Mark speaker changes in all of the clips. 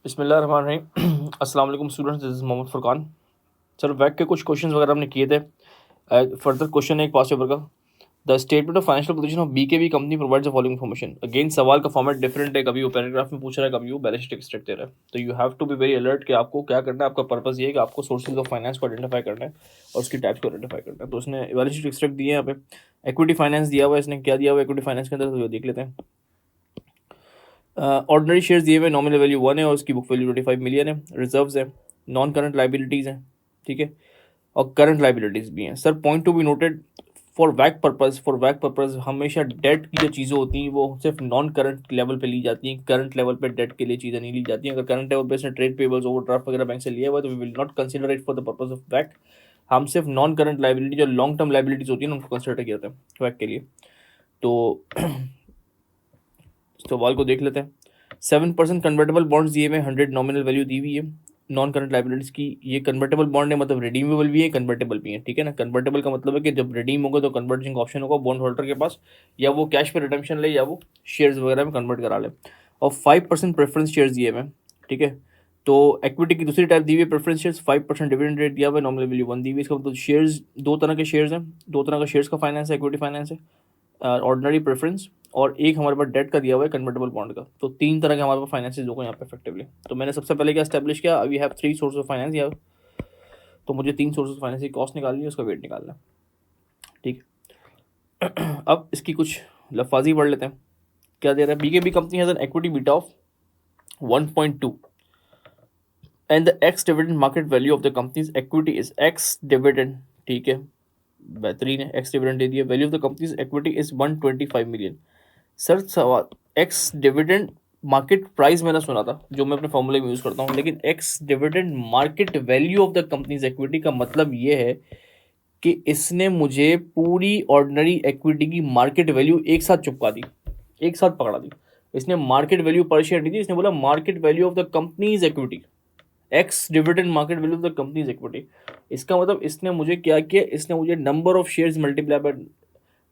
Speaker 1: बिस्मिल्लाहिर्रहमानिर्रहीम। अस्सलाम वालेकुम students, this is Mohammad Furqan. Sir वैक के कुछ क्वेश्चंस वगैरह हमने किए थे। फर्दर क्वेश्चन है एक पास पेपर का। The statement of financial position of BKB company provides the following information. Again सवाल का फॉर्मेट डिफरेंट है, कभी वो पैराग्राफ में पूछ रहा है, कभी वो बैलेंस शीट एक्सट्रैक्ट दे रहा है। तो you have to be very alert कि आपको क्या करना है। आपका पर्पस ये है कि आपको सोर्सेज ऑफ फाइनेंस को आइडेंटिफाई करना है और उसकी टाइप्स को आइडेंटिफाई करना है। तो उसने बैलेंस शीट एक्सट्रैक्ट दिए यहाँ पे। इक्विटी फाइनेंस दिया हुआ है, इसने क्या दिया हुआ है इक्विटी फाइनेंस के अंदर, तो देख लेते हैं। ऑर्डिनरी शेयर्स दिए हुए, नॉमिनल वैल्यू 1 है और उसकी बुक वैल्यू 25 मिलियन है। रिजर्व्स है, नॉन करंट लाइबिलिटीज़ हैं, ठीक है, और करंट लाइबिलिटीज़ भी हैं। Sir point to be noted, for वैक पर्पस हमेशा डेट की जो चीज़ें होती हैं वो सिर्फ नॉन करंट लेवल पे ली जाती हैं। करंट लेवल पे डेट के लिए चीज़ें नहीं ली जाती हैं। अगर करंट लेवल पे इसने ट्रेड पेबल्स ओवरड्राफ्ट वगैरह बैंक से लिया हुआ है तो we will not consider it for the purpose of वैक। हम सिर्फ नॉन करंट लाइबिलिटी जो लॉन्ग टर्म लाइबिलिटीज़ होती हैं उनको कंसिडर किया जाता है वैक के लिए। तो सवाल को देख लेते हैं। 7% कन्वर्टेबल बॉन्ड्स दिए हुए, 100 नॉमिनल वैल्यू दी हुई है नॉन करंट लाइबिलिटीज की। ये कन्वर्टेबल बॉन्ड है, मतलब रिडीमेबल भी है, कन्वर्टेबल भी है, ठीक है ना। कन्वर्टेबल का मतलब है कि जब रिडीम होगा तो कन्वर्टिंग का ऑप्शन होगा बॉन्ड होल्डर के पास, या वो कैश पे रिडम्पशन ले या वो शेयर्स वगैरह में कन्वर्ट करा ले। और 5% प्रेफरेंस शेयर्स दिए हुए, ठीक है। तो इक्विटी की दूसरी टाइप दी हुई है प्रेफरेंस शेयर्स, 5% डिविडेंड रेट दिया हुआ है, नॉमिनल वैल्यू 1 दी हुई है। इसका मतलब शेयर्स, दो तरह के शेयर्स हैं, दो तरह का शेयर्स का फाइनेंस है, इक्विटी फाइनेंस है, ऑर्डिनरी प्रेफरेंस, और एक हमारे पास डेट का दिया हुआ है कन्वर्टेबल बॉन्ड का। तो तीन तरह के हमारे पास फाइनेंसेस होगा यहाँ पे इफेक्टिवली। तो मैंने सबसे पहले क्या स्टैब्लिश किया, we have 3 source of finance या, तो मुझे 3 सोर्स ऑफ फाइनेंस की कॉस्ट निकालनी है, उसका वेट निकालना है, ठीक है। अब इसकी कुछ लफाजी पढ़ लेते हैं। क्या दे रहा है, BKB company has an equity beta of 1.2 and the ex dividend market value of the companies equity is x dividend, ठीक है, बेहतरीन है, एक्स डिविडेंड दे दिया। Value of the companies equity is 125 million. Sir सवाल, एक्स डिविडेंड मार्केट प्राइस मैंने सुना था जो मैं अपने फॉर्मूले में यूज़ करता हूँ, लेकिन x dividend market value of the companies equity का मतलब ये है कि इसने मुझे पूरी ऑर्डिनरी इक्विटी की मार्केट वैल्यू एक साथ चुपका दी, एक साथ पकड़ा दी। इसने मार्केट वैल्यू पर शेयर नहीं दी, इसने बोला market value of the companies equity, x dividend market value of the companies equity. इसका मतलब इसने मुझे क्या किया, इसने मुझे number of shares multiply by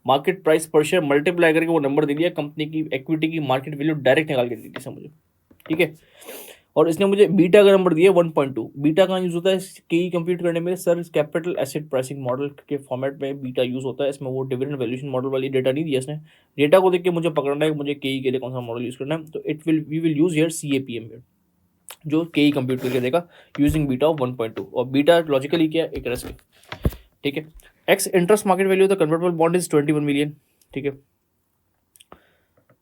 Speaker 1: market price पर शेयर मल्टीप्लाई करके वो नंबर दे दिया, कंपनी की इक्विटी की मार्केट वैल्यू डायरेक्ट निकाल के दे दी मुझे, ठीक है। और इसने मुझे बीटा का नंबर दिया 1.2। बीटा कहाँ यूज़ होता है के कंप्यूट करने में, sir capital asset pricing model के फॉर्मेट में बीटा यूज़ होता है। इसमें वो डिविडेंड वैल्यूएशन मॉडल वाली डेटा नहीं दिया इसने। डेटा को देख के मुझे पकड़ना है कि मुझे के लिए कौन सा मॉडल यूज़ करना है। तो we will use here CAPM जो के कंप्यूट करके देगा यूजिंग बीटा ऑफ 1.2। और बीटा लॉजिकली क्या है, एक रिस्क है, ठीक है। X interest market value of the convertible bond is 21 million, ठीक है।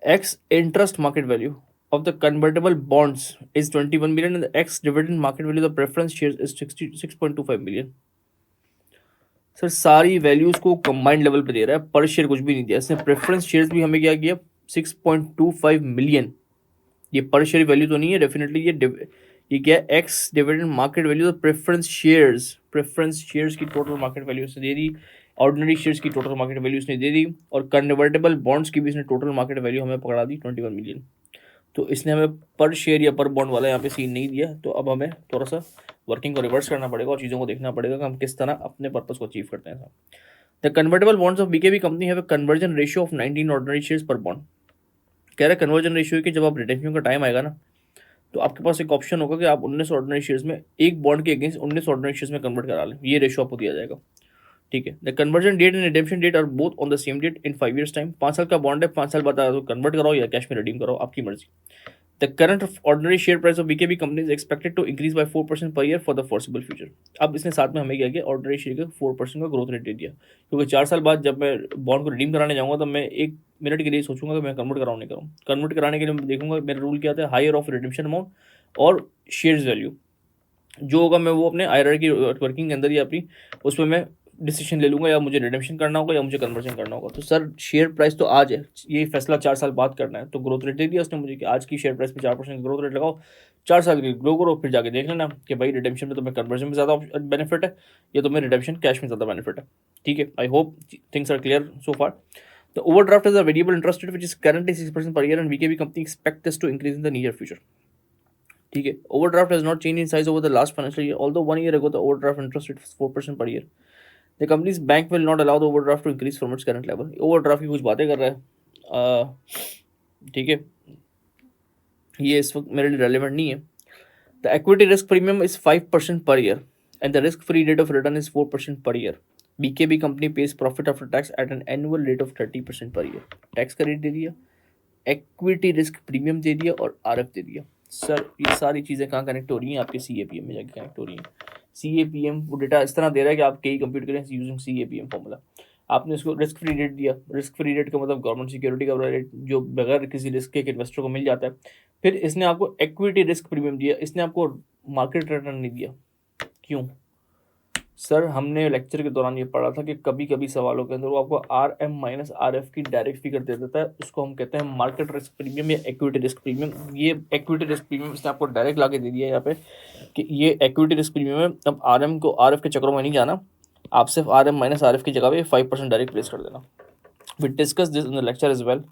Speaker 1: X interest market value of the convertible bonds is 21 million and the ex dividend market value of the preference shares is 66.25 million। Sir सारी values को combined level पे दे रहा है, पर share कुछ भी नहीं दिया इसने। प्रेफरेंस शेयर्स भी हमें क्या किया 6.25 मिलियन, ये पर शेयर वैल्यू तो नहीं है डेफिनेटली, ये क्या है x dividend market value, preference shares की टोटल मार्केट वैल्यू उसने दे दी, ऑर्डिनरी शेयर्स की टोटल मार्केट वैल्यू उसने दे दी, और कन्वर्टेबल बॉन्ड्स की भी इसने टोटल मार्केट वैल्यू हमें पकड़ा दी 21 मिलियन। तो इसने हमें पर शेयर या पर बॉन्ड वाला यहाँ पे सीन नहीं दिया। तो अब हमें थोड़ा सा वर्किंग को रिवर्स करना पड़ेगा और चीज़ों को देखना पड़ेगा कि हम किस तरह अपने पर्पस को अचीव करते हैं। The convertible bonds of BKB company have a conversion ratio of 19 ordinary shares पर बॉन्ड। कह रहा है कन्वर्जन रेशियो कि जब आप रिटेंशन का टाइम आएगा ना, तो आपके पास एक ऑप्शन होगा कि आप 19 ऑर्डिनरी शेयर्स में एक बॉन्ड के अगेंस्ट 19 ऑर्डिनरी शेयर्स में कन्वर्ट करा लें, ये रेशियो आपको दिया जाएगा, ठीक है। The conversion date and redemption date are both on the same date in 5 years time. 5 साल का बॉन्ड है, 5 साल बाद तो कन्वर्ट कराओ या कैश में रिडीम कराओ, आपकी मर्जी। The current ordinary share price of BKB company is expected to increase by 4% per year for the foreseeable future। अब इसने साथ में हमें क्या किया, ऑर्डिनरी शेयर का 4% का ग्रोथ रेट दे दिया, क्योंकि 4 साल बाद जब मैं बॉन्ड को रिडीम कराने जाऊंगा तो मैं 1 मिनट के लिए सोचूंगा कि मैं कन्वर्ट कराऊँ नहीं कराऊँ। कन्वर्ट कराने के लिए मैं देखूंगा मेरा रूल क्या था, हायर ऑफ रिडीम्शन अमाउंट और शेयर्स वैल्यू जो होगा मैं वो अपने IRR की वर्किंग के अंदर या अपनी उसमें मैं डिसीजन ले लूंगा, या मुझे रिडेम्पशन करना होगा या मुझे कन्वर्जन करना होगा। तो सर शेयर प्राइस तो आज है, ये फैसला 4 साल बाद करना है। तो ग्रोथ रेट दे दिया उसने मुझे कि आज की शेयर प्राइस पे 4% ग्रोथ रेट लगाओ, 4 साल की ग्रो करो, फिर जाके देख लेना कि भाई रिडेम्पशन में तुम्हें कन्वर्जन में ज़्यादा बेनिफिट है या तुम्हें रिडेम्पशन कैश में ज़्यादा बेनिफिट है, ठीक है। I hope things are clear so far. The overdraft is a variable interest rate which is currently 6% per year and BKB company expect this to increase in the near future, ठीक है। Overdraft has not change in size over the last financial year, although 1 year ago the overdraft interest rate was 4% per year। The company's bank will not allow the overdraft to increase from its current level. Overdraft की कुछ बातें कर रहा है, ठीक है, ये इस वक्त मेरे लिए रेलिवेंट नहीं है। The equity risk premium is 5% per year and the risk free rate of return is 4% per year. BKB company page profit after tax at an annual rate of 30% per year. Tax का rate दे दिया, equity risk premium दे दिया और RF दे दिया। Sir ये सारी चीज़ें कहाँ connect हो रही हैं? आपके सीएपीएम में जाके कनेक्ट हो रही हैं। सीएपीएम वो डेटा इस तरह दे रहा है कि आप कई कंप्यूट करें यूजिंग सीएपीएम फॉर्मूला। आपने इसको रिस्क फ्री रेट दिया, रिस्क फ्री रेट का मतलब गवर्नमेंट सिक्योरिटी का रेट जो बगैर किसी रिस्क के एक इन्वेस्टर को मिल जाता है। फिर इसने आपको इक्विटी रिस्क प्रीमियम दिया, इसने आपको मार्केट रिटर्न नहीं दिया। क्यों? सर हमने लेक्चर के दौरान ये पढ़ा था कि कभी कभी सवालों के अंदर वो आपको R M minus R F की डायरेक्ट फिगर दे देता है, उसको हम कहते हैं मार्केट रिस्क प्रीमियम या इक्विटी रिस्क प्रीमियम। ये इक्विटी रिस्क प्रीमियम इसने आपको डायरेक्ट ला के दे दिया यहाँ पे कि ये इक्विटी रिस्क प्रीमियम है। अब आर एम को आर एफ के चक्रों में नहीं जाना, आप सिर्फ R M minus R F की जगह पे 5% डायरेक्ट प्लेस कर देना। We discuss this in the lecture as well.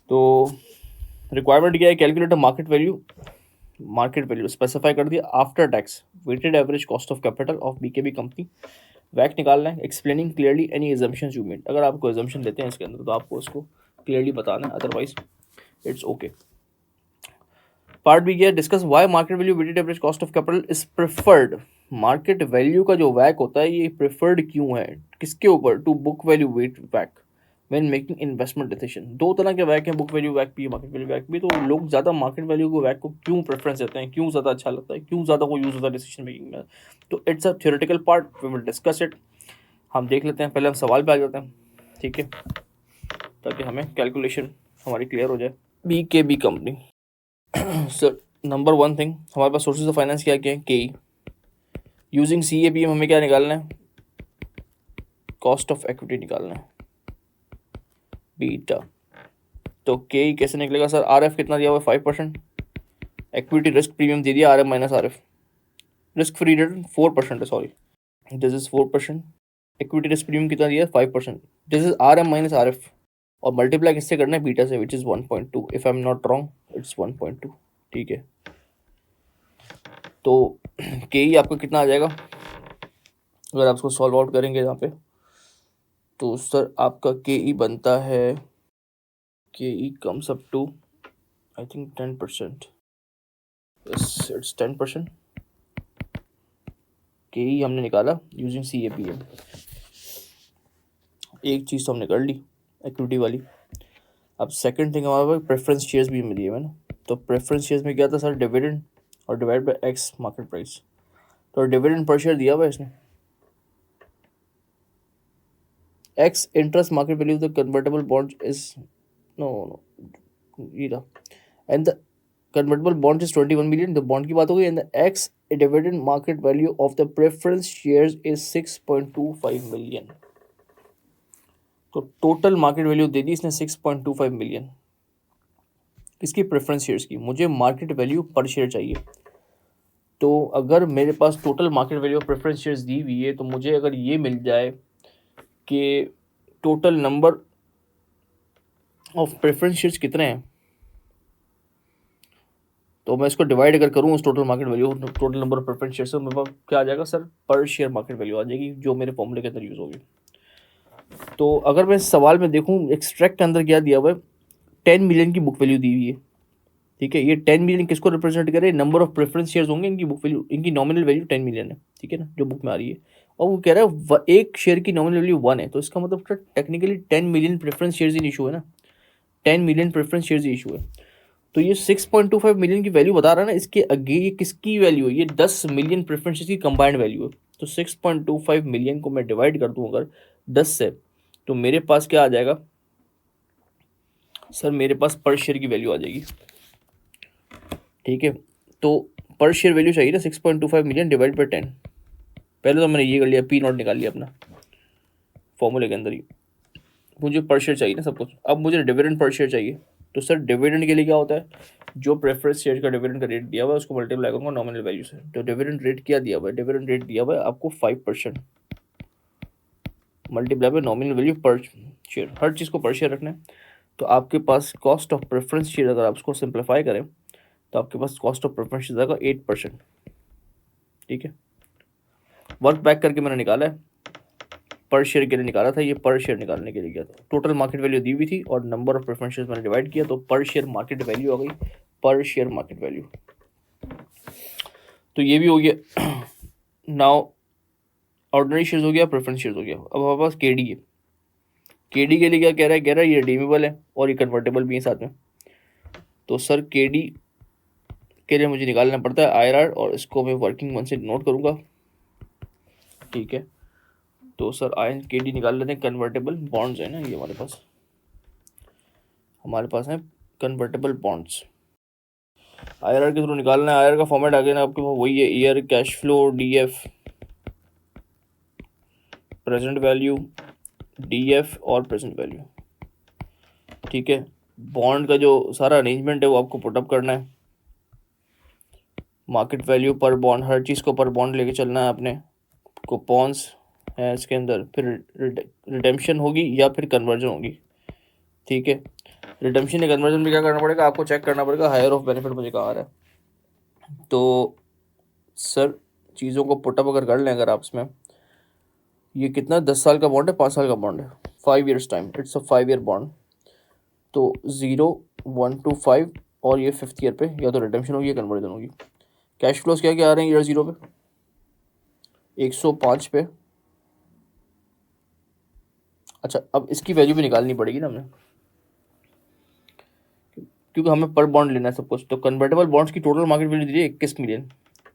Speaker 1: तो रिक्वायरमेंट क्या है? कैलकुलेट मार्केट वैल्यू स्पेसिफाई कर दिया after tax weighted average cost of capital of BKB company. वैक निकालना है, explaining clearly any assumptions you made. अगर आपको एजम्पशन देते हैं इसके अंदर तो आपको उसको क्लियरली बताना है, otherwise it's okay. Part B गया discuss why market value weighted average cost of capital is preferred. Market value का जो वैक होता है ये प्रेफर्ड क्यों है, किसके ऊपर? टू बुक वैल्यू वेट वैक व्हेन मेकिंग इन्वेस्टमेंट डिसीजन। दो तरह के वैक हैं, बुक वैल्यू वैक भी, मार्केट वैल्यू वैक भी। तो लोग ज़्यादा मार्केट वैल्यू को वैक को क्यों प्रेफरेंस देते हैं, क्यों ज़्यादा अच्छा लगता है, क्यों ज़्यादा वो यूज़ होता है डिसीजन मेकिंग में? तो it's a theoretical part, we will discuss it. हम देख लेते हैं, पहले हम सवाल पे आ जाते हैं, ठीक है, ताकि हमें कैलकुलेशन हमारी क्लियर हो जाए। BKB company sir number one thing हमारे पास सोर्सेज ऑफ फाइनेंस क्या क्या है? के यूजिंग सीएपीएम हमें क्या निकालना है? कॉस्ट ऑफ इक्विटी निकालना है, बीटा। तो के कैसे निकलेगा सर? आरएफ कितना दिया हुआ है? 5%। इक्विटी रिस्क प्रीमियम दे दिया RF minus RF. Risk free rate 4% है, sorry this is 4%। Equity risk premium कितना दिया है? 5%। This is RM minus RF और मल्टीप्लाई किससे करना है? बीटा से, which is 1.2। If I am not wrong it's 1.2, ठीक है। तो के ही आपका कितना आ जाएगा अगर आप उसको सॉल्व आउट करेंगे यहाँ पे? तो सर आपका के ई बनता है, K E comes up to I think 10%। Yes it's 10%। K E हमने निकाला using C A P M. एक चीज़ तो हमने कर ली इक्विटी वाली। अब सेकंड थिंग हमारे पास प्रेफरेंस शेयर्स भी हमें दिए मैंने। तो प्रेफरेंस शेयर्स में क्या था सर? डिविडेंड और divide by ex market price. तो डिविडेंड पर शेयर दिया हुआ है इसने, ex interest market value the convertible bond is no ये रहा, and the convertible bond is 21 million. The bond की बात हो गई। And the ex dividend market value of the preference shares is 6.25 million. तो टोटल मार्केट वैल्यू दे दी इसने 6.25 मिलियन। किसकी? प्रेफरेंस शेयर्स की। मुझे मार्केट वैल्यू पर शेयर चाहिए। तो अगर मेरे पास total market value of preference shares दी हुई है तो मुझे अगर ये मिल जाए कि total number of preference shares कितने हैं, तो मैं इसको डिवाइड अगर करूँ उस total market value total number of preference shares से, मेरे पास क्या आ जाएगा सर? पर शेयर मार्केट वैल्यू आ जाएगी, जो मेरे फॉर्मूले के अंदर यूज़ होगी। तो अगर मैं इस सवाल में देखूँ एक्सट्रैक्ट के अंदर क्या दिया हुआ है? 10 मिलियन की बुक वैल्यू दी हुई है, ठीक है। ये 10 मिलियन किसको रिप्रेजेंट करे? नंबर ऑफ प्रेफरेंस शेयर्स होंगे, इनकी बुक वैल्यू, इनकी नॉमिनल वैल्यू 10 मिलियन है, ठीक है ना, जो बुक में आ रही है। और वो कह रहा है एक शेयर की नॉमिनल वैल्यू 1 है, तो इसका मतलब टेक्निकली 10 मिलियन प्रेफरेंस शेयर्स ही इशू है ना, 10 मिलियन प्रेफरेंस शेयर्स ही इशू है। तो ये 6.25 मिलियन की वैल्यू बता रहा है ना, इसके आगे ये किसकी वैल्यू है? ये 10 मिलियन प्रेफरेंस शेयर्स की कंबाइंड वैल्यू है। तो 6.25 मिलियन को मैं डिवाइड कर दूँ अगर 10 से, तो मेरे पास क्या आ जाएगा सर? मेरे पास पर शेयर की वैल्यू आ जाएगी, ठीक है। तो पर शेयर वैल्यू चाहिए ना 6.25 मिलियन डिवाइड बाई 10। पहले तो मैंने ये कर लिया, पी नॉट निकाल लिया अपना फॉर्मूले के अंदर ही। मुझे पर शेयर चाहिए ना सब कुछ। अब मुझे डिविडेंड पर शेयर चाहिए। तो सर डिविडेंड के लिए क्या होता है? जो प्रेफरेंस शेयर का डिविडेंड का रेट दिया हुआ है उसको मल्टीप्लाई करूँगा नॉमिनल वैल्यू से। तो डिविडेंड रेट क्या दिया हुआ है? डिविडेंड रेट दिया हुआ है आपको 5% मल्टीप्लाई बाय नॉमिनल वैल्यू पर शेयर। हर चीज़ को पर शेयर रखना है। तो आपके पास कॉस्ट ऑफ प्रेफरेंस शेयर अगर आप उसको सिंप्लीफाई करें तो आपके पास कॉस्ट ऑफ प्रेफरेंस शेयर आएगा 8%, ठीक है। वर्क बैक करके मैंने निकाला है पर शेयर के लिए निकाला था, ये पर शेयर निकालने के लिए गया था। टोटल मार्केट वैल्यू दी हुई थी और नंबर ऑफ प्रेफरेंस शेयर्स मैंने डिवाइड किया, तो पर शेयर मार्केट वैल्यू आ गई, पर शेयर मार्केट वैल्यू। तो ये भी हो गया। नाउ ऑर्डिनरी शेयर्स हो गया, प्रेफरेंस शेयर्स हो गया। अब हमारे पास केडी है। केडी के लिए क्या कह रहा है ये रिडीमेबल है और ये कन्वर्टेबल भी है साथ में। तो सर केडी के लिए मुझे निकालना पड़ता है आईआरआर, और इसको मैं वर्किंग वन से नोट करूँगा, ठीक है। तो सर केडी निकाल लेते हैं। कन्वर्टेबल बॉन्ड्स है ना ये हमारे पास है कन्वर्टेबल बॉन्ड्स। आईआरआर के थ्रू निकालना है। आईआरआर का फॉर्मेट आ गया ना आपके पास, वही है year, cash flow, DF, present value, DF और प्रेजेंट वैल्यू, ठीक है। बॉन्ड का जो सारा अरेंजमेंट है वो आपको पुटअप करना है। मार्केट वैल्यू पर बॉन्ड, हर चीज़ को पर बॉन्ड लेके चलना है अपने। कूपन्स है इसके अंदर, फिर रिडेम्पशन होगी या फिर कन्वर्जन होगी, ठीक है। रिडेम्पशन या कन्वर्जन में क्या करना पड़ेगा आपको, चेक करना पड़ेगा हायर ऑफ बेनिफिट मुझे कहाँ आ रहा है। तो सर चीज़ों को पुटअप अगर कर लें अगर आप इसमें, ये कितना 10 साल का बॉन्ड है, 5 साल का बॉन्ड है, 5 years time, it's a 5 year bond. तो 0, 1 to 5 और ये 5th ईयर पे या तो रिडेम्पशन होगी या कन्वर्जन होगी। कैश फ्लोज क्या क्या आ रहे हैं ईयर 0 पे, 105 पे। अच्छा अब इसकी वैल्यू भी निकालनी पड़ेगी ना हमें, क्योंकि हमें पर बॉन्ड लेना है सब कुछ। तो कन्वर्टेबल बॉन्ड्स की टोटल मार्केट वैल्यू दीजिए 21 million.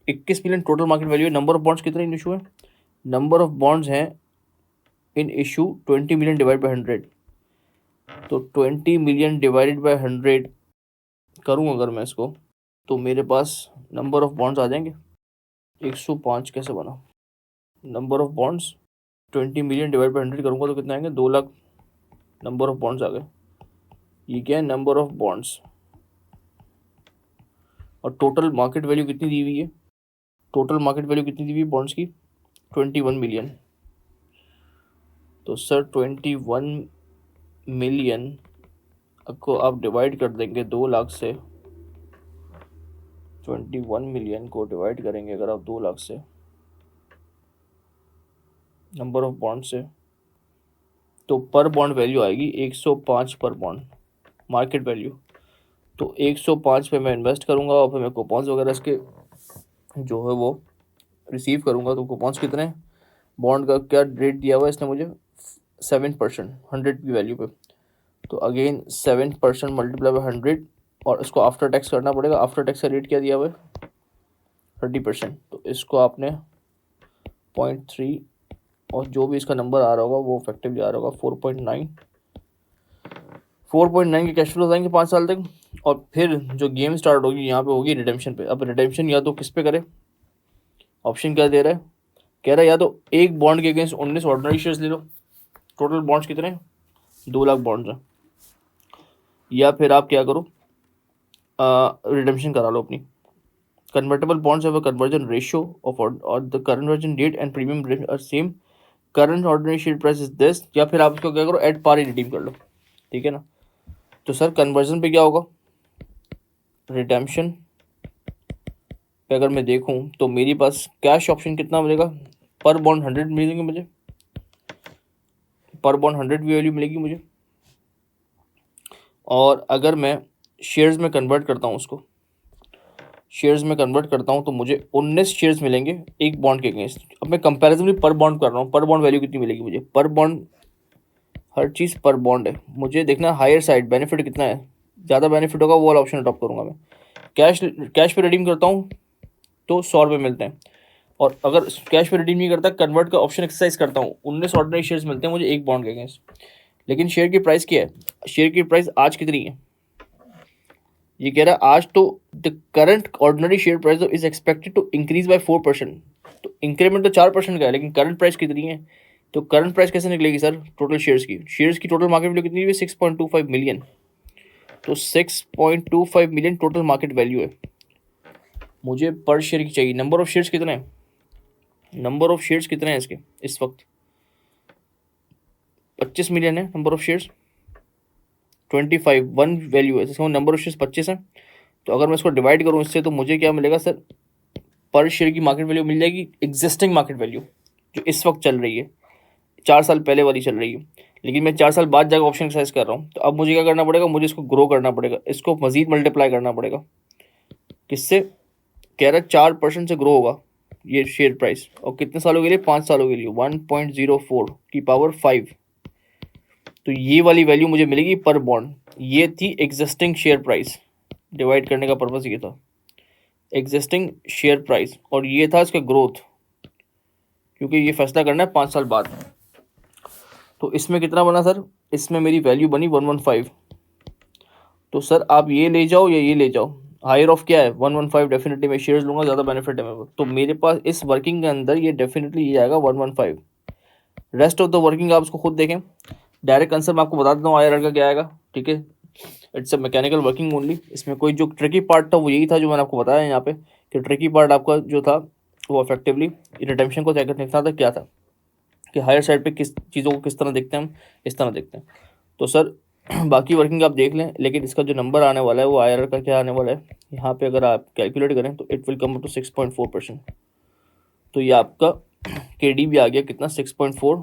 Speaker 1: 21 million total market value है। नंबर ऑफ बॉन्ड्स कितने इन इशू है, नंबर ऑफ बॉन्ड्स हैं इन इशू 20 मिलियन डिवाइड बाई 100। तो 20 मिलियन डिवाइडेड बाई 100 करूँ अगर मैं इसको, तो मेरे पास नंबर ऑफ बॉन्ड्स आ जाएंगे 105। कैसे बना, number of bonds 20 million divide by 100 करूँगा तो कितना आएंगे, 2 लाख नंबर ऑफ बॉन्ड्स आ गए। ये क्या है, नंबर ऑफ बॉन्ड्स। और टोटल मार्केट वैल्यू कितनी दी हुई है, टोटल मार्केट वैल्यू कितनी दी हुई है बॉन्ड्स की, 21 मिलियन। तो सर 21 मिलियन को आप डिवाइड कर देंगे 2 लाख से, 21 मिलियन को डिवाइड करेंगे अगर आप 2 लाख से नंबर ऑफ बॉन्ड से, तो पर बॉन्ड वैल्यू आएगी 105 पर बॉन्ड मार्केट वैल्यू। तो 105 पे मैं इन्वेस्ट करूंगा और फिर मैं कूपन्स वगैरह इसके जो है वो रिसीव करूंगा। तो कूपन्स कितने, बॉन्ड का क्या रेट दिया हुआ है इसने मुझे, 7% 100 की वैल्यू पे। तो अगेन 7% मल्टीप्लाई बाई 100 और इसको आफ्टर टैक्स करना पड़ेगा। आफ्टर टैक्स का रेट क्या दिया हुआ है, 30%। तो इसको आपने 0.3 और जो भी इसका नंबर आ रहा होगा वो इफेक्टिवली आ रहा होगा 4.9। 4.9 के कैश फ्लो आएंगे 5 साल तक। और फिर जो गेम स्टार्ट होगी यहाँ पे होगी रिडेम्पशन पे। अब रिडेम्पशन या तो किस पे करे, ऑप्शन क्या दे रहा है, कह रहा है या तो एक बॉन्ड के अगेंस्ट 19 ऑर्डिनरी शेयर्स ले लो, टोटल बॉन्ड्स कितने हैं, 2 लाख बॉन्ड्स हैं, या फिर आप क्या करो रिडेम्पशन करा लो अपनी। Convertible bonds have a conversion ratio of और the conversion date and premium are same, current ordinary share price is this, या फिर आप इसको क्या करो एट पार ही रिडीम कर लो, ठीक है ना। तो सर कन्वर्जन पे क्या होगा, रिडेम्पशन पे अगर मैं देखूं तो मेरे पास कैश ऑप्शन कितना मिलेगा, पर बॉन्ड 100 मिलेंगे मुझे, पर बॉन्ड 100 की वैल्यू मिलेगी मुझे। और अगर मैं शेयर्स में कन्वर्ट करता हूँ उसको, शेयर्स में कन्वर्ट करता हूँ तो मुझे 19 शेयर्स मिलेंगे एक बॉन्ड के अगेंस्ट। अब मैं कंपैरिजन भी पर बॉन्ड कर रहा हूँ, पर बॉन्ड वैल्यू कितनी मिलेगी मुझे, पर बॉन्ड हर चीज़ पर बॉन्ड है, मुझे देखना हायर साइड बेनिफिट कितना है, ज़्यादा बेनिफिट होगा वो वाला ऑप्शन अडॉप्ट करूँगा मैं। कैश पे रिडीम करता हूँ तो 100 रुपये मिलते हैं, और अगर कैश पे रिडीम नहीं करता कन्वर्ट का ऑप्शन एक्सरसाइज करता हूँ 19 ऑर्डिनरी शेयर्स मिलते हैं मुझे एक बॉन्ड के अगेंस्ट। लेकिन शेयर की प्राइस क्या है, शेयर की प्राइस आज कितनी है, ये कह रहा है आज तो the current ordinary share price is expected to increase by 4%। तो इंक्रीमेंट तो 4% का है, लेकिन करंट प्राइस कितनी है, तो करंट प्राइस कैसे निकलेगी सर, टोटल शेयर्स की टोटल मार्केट वैल्यू कितनी है, 6.25 मिलियन। तो 6.25 मिलियन टोटल मार्केट वैल्यू है, मुझे पर शेयर की चाहिए। नंबर ऑफ शेयर्स कितने हैं, नंबर ऑफ शेयर्स कितने हैं इसके इस वक्त, 25 मिलियन है नंबर ऑफ शेयर्स, 25 1 वैल्यू है, इसका नंबर ऑफ शेयर्स 25 है। तो अगर मैं इसको डिवाइड करूँ इससे तो मुझे क्या मिलेगा सर, पर शेयर की मार्केट वैल्यू मिल जाएगी एग्जिस्टिंग मार्केट वैल्यू जो इस वक्त चल रही है, 4 साल पहले वाली चल रही है, लेकिन मैं 4 साल बाद जाकर ऑप्शन एक्सरसाइज कर रहा हूँ, तो अब मुझे क्या करना पड़ेगा, मुझे इसको ग्रो करना पड़ेगा, इसको मजीद मल्टीप्लाई करना पड़ेगा। किससे? कह रहा है 4% से ग्रो होगा ये शेयर प्राइस, और कितने सालों के लिए? 5 सालों के लिए, 1.04 की पावर 5। तो ये वाली वैल्यू मुझे मिलेगी पर बॉन्ड। ये थी एग्जिस्टिंग शेयर प्राइस, डिवाइड करने का पर्पस ये था, एग्जिस्टिंग शेयर प्राइस, और ये था इसका ग्रोथ, क्योंकि ये फैसला करना है 5 साल बाद। तो इसमें कितना बना सर? इसमें मेरी वैल्यू बनी 115। तो सर आप ये ले जाओ या ये ले जाओ, हायर ऑफ क्या है? 115। डेफिनेटली मैं शेयर्स लूंगा, ज़्यादा बेनिफिट है मेरे को। तो मेरे पास इस वर्किंग के अंदर ये डेफिनेटली ये आएगा 115। रेस्ट ऑफ द वर्किंग आप उसको खुद देखें। डायरेक्ट आंसर मैं आपको बता देता हूँ IRR का क्या आएगा, ठीक है। It's a mechanical working only. इसमें कोई जो ट्रिकी पार्ट था वो यही था जो मैंने आपको बताया यहाँ पे, कि ट्रिकी पार्ट आपका जो था वो इफेक्टिवली रिडेम्पशन को देखना था, क्या था कि हायर साइड पे किस चीज़ों को किस तरह देखते हैं हम, इस तरह देखते हैं। तो सर बाकी वर्किंग आप देख लें, लेकिन इसका जो नंबर आने वाला है वो IRR का क्या आने वाला है, यहाँ पे अगर आप कैलकुलेट करें तो इट विल कम टू 6.4%। तो ये आपका KD भी आ गया कितना? 6.4।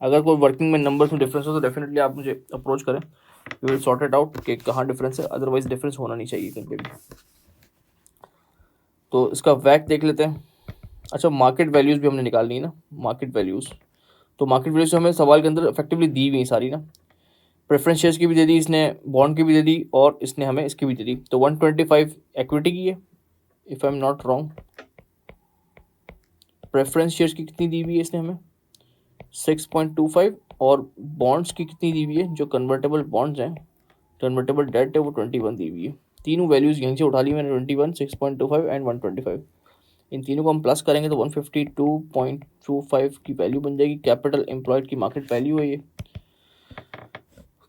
Speaker 1: अगर कोई वर्किंग में नंबर्स में डिफरेंस हो तो डेफिनेटली आप मुझे अप्रोच करें, we will sort it out कि कहाँ डिफरेंस है, अदरवाइज डिफरेंस होना नहीं चाहिए कहीं पे भी। तो इसका वैक देख लेते हैं। अच्छा, मार्केट वैल्यूज़ भी हमने निकालनी है ना, मार्केट वैल्यूज़। तो मार्केट वैल्यूज़ हमें सवाल के अंदर इफेक्टिवली दी हुई सारी ना, प्रेफरेंस शेयर्स की भी दे दी इसने, बॉन्ड की भी दे दी, और इसने हमें इसकी भी दे दी। तो 125 इक्विटी की है if I am not wrong. Preference shares की कितनी दी हुई है इसने हमें? 6.25, और बॉन्ड्स की कितनी दी हुई है? जो कन्वर्टेबल बॉन्ड्स हैं, कन्वर्टेबल डेट है, वो 21 दी हुई है। तीनों वैल्यूज़ यहीं से उठा ली मैंने, 21, 6.25 एंड 125। इन तीनों को हम प्लस करेंगे तो 152.25 की वैल्यू बन जाएगी। कैपिटल एम्प्लॉयड की मार्केट वैल्यू है ये।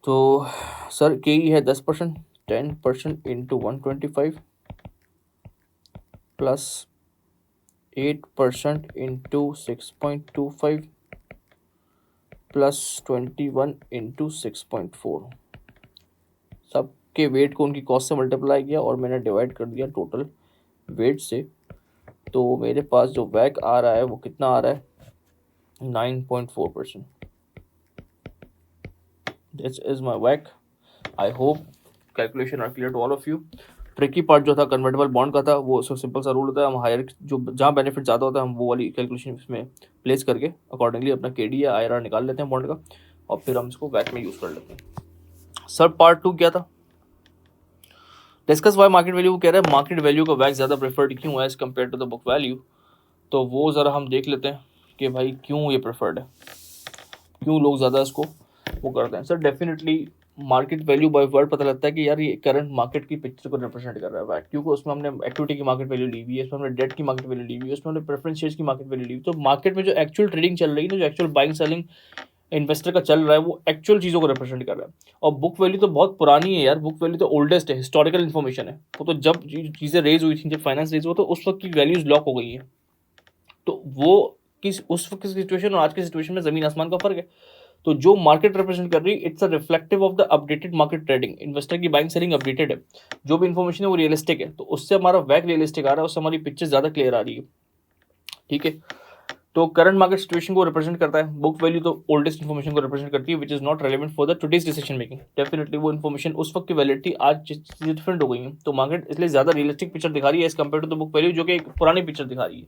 Speaker 1: तो सर के ही है 10%, 10% into 125 plus 8% into 6.25 plus 21 into 6.4। सबके वेट को उनकी कॉस्ट से मल्टीप्लाई किया और मैंने डिवाइड कर दिया टोटल वेट से। तो मेरे पास जो वैक आ रहा है वो कितना आ रहा है? 9.4%। दिस इज माई वैक। I hope calculation are clear to all of you. Tricky part जो था कन्वर्टेबल बॉन्ड का था, वो सब सिंपल सा रूल होता है, हम हायर जो जहाँ बेनिफिट ज़्यादा होता है हम वो वाली कैलकुलेशन इसमें प्लेस करके अकॉर्डिंगली अपना KD या IRR निकाल लेते हैं बॉन्ड का, और फिर हम इसको वैक में यूज़ कर लेते हैं। सर पार्ट 2 क्या था? Discuss Y market value. कह रहे हैं मार्केट वैल्यू का वैक ज़्यादा प्रेफर्ड क्यों है as compare to the book value. तो वो ज़रा हम देख लेते हैं कि भाई क्यों ये प्रेफर्ड है, क्यों लोग ज़्यादा इसको वो करते हैं। Sir definitely market value by word पता लगता है कि यार ये करंट मार्केट की पिक्चर को रिप्रेजेंट कर रहा है, क्योंकि उसमें हमने इक्विटी की मार्केट वैल्यू ली हुई है, उसमें हमने डेट की मार्केट वैल्यू ली हुई है, उसमें हमने प्रेफरेंस शेयर्स की मार्केट वैल्यू ली हुई है। तो मार्केट में जो एक्चुअल ट्रेडिंग चल रही है ना, जो एक्चुअल बाइंग सेलिंग इन्वेस्टर का चल रहा है, वो एक्चुअल चीज़ों को रिप्रेजेंट कर रहा है। और बुक वैल्यू तो बहुत पुरानी है यार, बुक वैल्यू तो ओल्डेस्ट है, हिस्टोरिकल इन्फॉर्मेशन है। वो तो जब चीज़ें रेज हुई थी, जब फाइनेंस रेज हुआ, तो उस वक्त की वैल्यूज लॉक हो गई है। तो वो उस वक्त की सिचुएशन और आज की सिचुएशन में ज़मीन आसमान का फर्क है। तो जो मार्केट रिप्रेजेंट कर रही है, it's a reflective of the updated market trading. Investor की बाइंग सेलिंग अपडेटेड है, जो भी इन्फॉर्मेशन है वो रियलिस्टिक है, तो उससे हमारा वैक रियलिस्टिक आ रहा है, उससे हमारी पिक्चर ज़्यादा क्लियर आ रही है, ठीक है। तो करंट मार्केट सिचुएशन को रिप्रेजेंट करता है, बुक वैल्यू तो ओल्डेस्ट इन्फॉर्मेशन को रिप्रेजेंट करती है, which is not relevant for the today's decision making. Definitely वो इन्फॉर्मेशन उस वक्त की वैलिडिटी आज चीज़ें डिफरेंट हो गई हैं, तो मार्केट इसलिए ज़्यादा रियलिस्टिक पिक्चर दिखा रही है as compare to the book value, जो कि एक पुरानी पिक्चर दिखा रही है।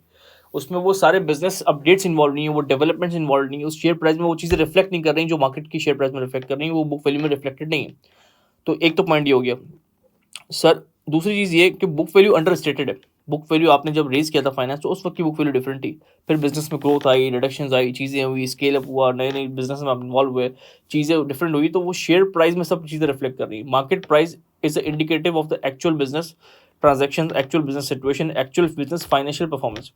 Speaker 1: उसमें वो सारे बिजनेस अपडेट्स इन्वॉल्व नहीं है, वो डेवलपमेंट्स इन्वॉल्व नहीं है, उस शेयर प्राइस में वो चीज़ें रिफ्लेक्ट नहीं कर रही, जो मार्केट की शेयर प्राइस में रिफ्लेक्ट कर रही है, वो बुक वैल्यू में रिफ्लेक्टेड नहीं है। तो एक तो पॉइंट ये हो गया सर। दूसरी चीज़ ये कि बुक वैल्यू अंडर स्टेटेड है। बुक वैल्यू आपने जब रेज किया था फाइनेंस, तो उस वक्त की बुक वैल्यू डिफरेंट थी। फिर बिजनेस में ग्रोथ आई, रिडक्शंस आई, चीज़ें हुई, स्केल अप हुआ, नए नए बिजनेस में आप इन्वॉल्व हुए, चीज़ें डिफरेंट हुई, तो वो शेयर प्राइस में सब चीज़ें रिफ्लेक्ट कर रही है। Market price is the indicative of the actual business transaction, actual business situation, actual business financial performance.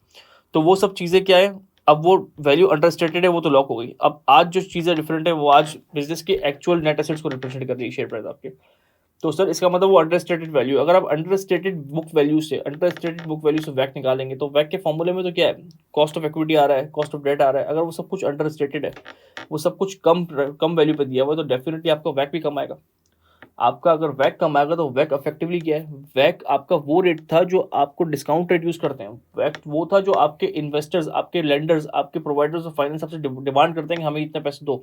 Speaker 1: तो वो सब चीज़ें क्या है, अब वो वैल्यू अंडर स्टेटेड है, वो तो लॉक हो गई। अब आज जो चीज़ें डिफरेंट है, वो आज बिजनेस के एक्चुअल नेट एसेट्स को रिप्रेजेंट कर रही है शेयर प्राइस आपके। तो सर इसका मतलब वो अंडरस्टेटेड वैल्यू, अगर आप अंडरस्टेटेड बुक वैल्यू से वैक निकालेंगे, तो वैक के फॉर्मूले में तो क्या है, कॉस्ट ऑफ इक्विटी आ रहा है, कॉस्ट ऑफ डेट आ रहा है। अगर वो सब कुछ अंडरस्टेटेड है, वो सब कुछ कम वैल्यू पे दिया हुआ है, तो डेफिनेटली आपका वैक भी कम आएगा। आपका अगर वैक कम आएगा तो वैक इफेक्टिवली क्या है, वैक आपका वो रेट था जो आपको डिस्काउंट रेट यूज़ करते हैं, वैक वो था जो आपके इन्वेस्टर्स, आपके लेंडर्स, आपके प्रोवाइडर्स ऑफ फाइनेंस आपसे डिमांड करते हैं कि हमें इतने पैसे दो।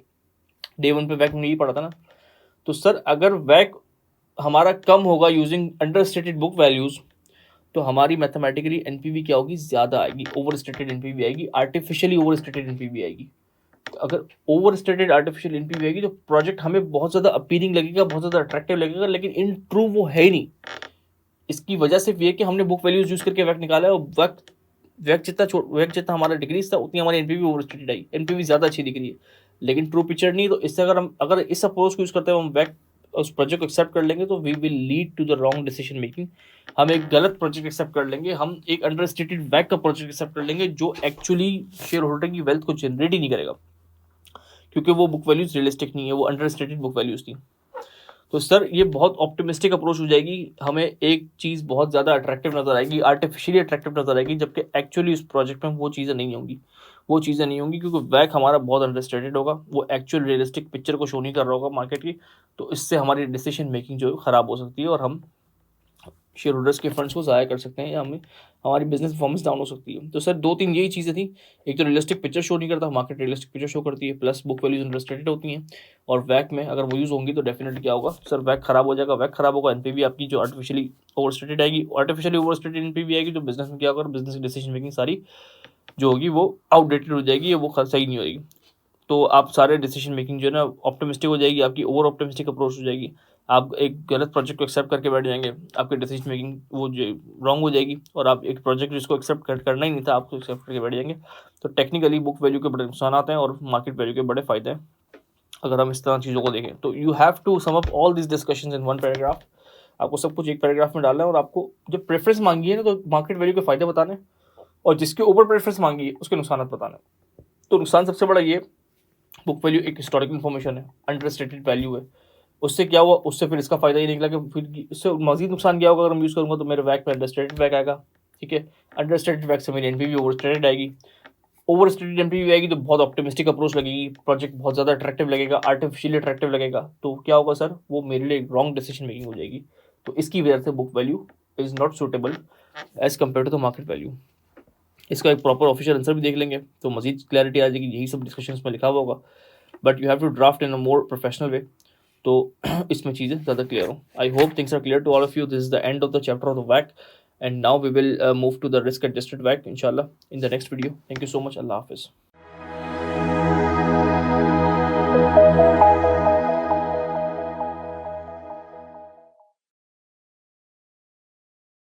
Speaker 1: डे वन पे वैक नहीं पड़ा था ना। तो सर अगर वैक हमारा कम होगा using under stated book values, तो हमारी मैथमेटिकली एनपीवी क्या होगी, ज़्यादा आएगी, ओवर स्टेटेड एनपीवी आएगी, आर्टिफिशियली ओवर स्टेटेड एनपीवी आएगी। अगर ओवर स्टेटेड आर्टिफिशियल एनपीवी आएगी तो प्रोजेक्ट हमें बहुत ज़्यादा अपीलिंग लगेगा, बहुत ज़्यादा अट्रैक्टिव लगेगा, लेकिन इन ट्रू वो है ही नहीं। इसकी वजह सिर्फ ये कि हमने बुक वैल्यूज यूज़ करके वैक निकाला है, और वैक जितना हमारा डिक्रीज था उतनी हमारी एनपीवी ओवर स्टेटेड आई, एनपीवी ज़्यादा अच्छी दिख रही है, लेकिन ट्रू पिक्चर नहीं। तो इससे अगर इस अप्रोच को यूज़ करते हैं, हम वैक उस प्रोजेक्ट को एक्सेप्ट कर लेंगे तो we will lead to the wrong decision making. हम एक गलत प्रोजेक्ट एक्सेप्ट कर लेंगे, हम एक अंडर स्टेटेड वैक का प्रोजेक्ट एक्सेप्ट कर लेंगे जो एक्चुअली शेयर होल्डर की वेल्थ को जनरेट ही नहीं करेगा, क्योंकि वो बुक वैल्यूज रियलिस्टिक नहीं है, वो अंडर स्टेटेड बुक वैल्यूज थी। तो सर ये बहुत ऑप्टिमिस्टिक अप्रोच हो जाएगी, हमें एक चीज़ बहुत ज़्यादा अट्रैक्टिव नजर आएगी, आर्टिफिशियली अट्रैक्टिव नजर आएगी, जबकि एक्चुअली उस प्रोजेक्ट में वो चीज़ें नहीं होंगी, क्योंकि वैक हमारा बहुत अंडरस्टेटेड होगा, वो एक्चुअल रियलिस्टिक पिक्चर को शो नहीं कर रहा होगा मार्केट की। तो इससे हमारी डिसीजन मेकिंग जो है ख़राब हो सकती है, और हम शेयर होल्डर्स के फंड्स को ज़ाया कर सकते हैं, या हमें हमारी बिजनेस परफॉर्मेंस डाउन हो सकती है। तो सर 2-3 यही चीज़ें थी, एक तो रियलिस्टिक पिक्चर शो नहीं करता, मार्केट रियलिस्टिक पिक्चर शो करती है, प्लस बुक वैल्यूज अंडरस्टेटेड होती हैं, और वैक में अगर वो यूज़ होंगी तो डेफिनेटली क्या होगा सर, वैक खराब हो जाएगा, वैक खराब होगा, एनपीवी आपकी जो आर्टिफिशियली ओवरस्टेटेड आएगी, आर्टिफिशियली ओवरस्टेटेड एनपीवी आएगी, जो बिजनेस में क्या होगा, बिजनेस की डिसीजन मेकिंग सारी जो होगी वो आउटडेटेड हो जाएगी, वो सही नहीं होगी। तो आप सारे डिसीजन मेकिंग जो है ना ऑप्टिमिस्टिक हो जाएगी, आपकी ओवर ऑप्टिमिस्टिक अप्रोच हो जाएगी, आप एक गलत प्रोजेक्ट को एक्सेप्ट करके बैठ जाएंगे, आपकी डिसीजन मेकिंग वो जो रॉन्ग हो जाएगी, और आप एक प्रोजेक्ट जिसको एक्सेप्ट करना ही नहीं था आपको एक्सेप्ट करके बैठ जाएंगे। तो टेक्निकली बुक वैल्यू के बड़े नुकसान आते हैं और मार्केट वैल्यू के बड़े फायदे हैं, अगर हम इस तरह चीज़ों को देखें। तो you have to sum up all this discussion in one paragraph. आपको सब कुछ एक पैराग्राफ में डालना है, और आपको जब प्रेफरेंस मांगी है ना तो मार्केट वैल्यू के फायदे बताने, और जिसके ऊपर प्रेफरेंस मांगी है उसके नुकसान बताने। तो नुकसान सबसे बड़ा ये, बुक वैल्यू एक हिस्टोरिकल इन्फॉर्मेशन है, अंडरस्टेटेड वैल्यू है, उससे क्या हुआ, उससे फिर इसका फायदा ये निकला कि फिर इससे मजीद नुकसान क्या होगा, अगर मैं यूज़ करूँगा तो मेरे वैक में अंडरस्टेटेड वैक आएगा, ठीक है, अंडरस्टेटेड वैक से मेरी एनपीवी ओवरस्टेटेड आएगी, ओवरस्टेटेड एनपीवी आएगी तो बहुत ऑप्टिमिस्टिक अप्रोच लगेगी, प्रोजेक्ट बहुत ज़्यादा अट्रैक्टिव लगेगा, आर्टिफिशियली अट्रैक्टिव लगेगा, तो क्या होगा सर, वो मेरे लिए रॉन्ग डिसीजन मेकिंग हो जाएगी। तो इसकी वजह से book value is not suitable as compare to the market value. इसका एक प्रॉपर ऑफिशियल आंसर भी देख लेंगे तो मजीद क्लैरिटी आ जाएगी, यही सब डिस्कशंस में लिखा हुआ होगा, but you have to draft in a more professional way, तो इसमें चीज़ें ज़्यादा क्लियर हो। आई hope things are clear to all of you. This is the end of the chapter of the वैक, and now we will move to the risk adjusted वैक इंशाल्लाह in the next video. Thank you so much. अल्लाह हाफिज़।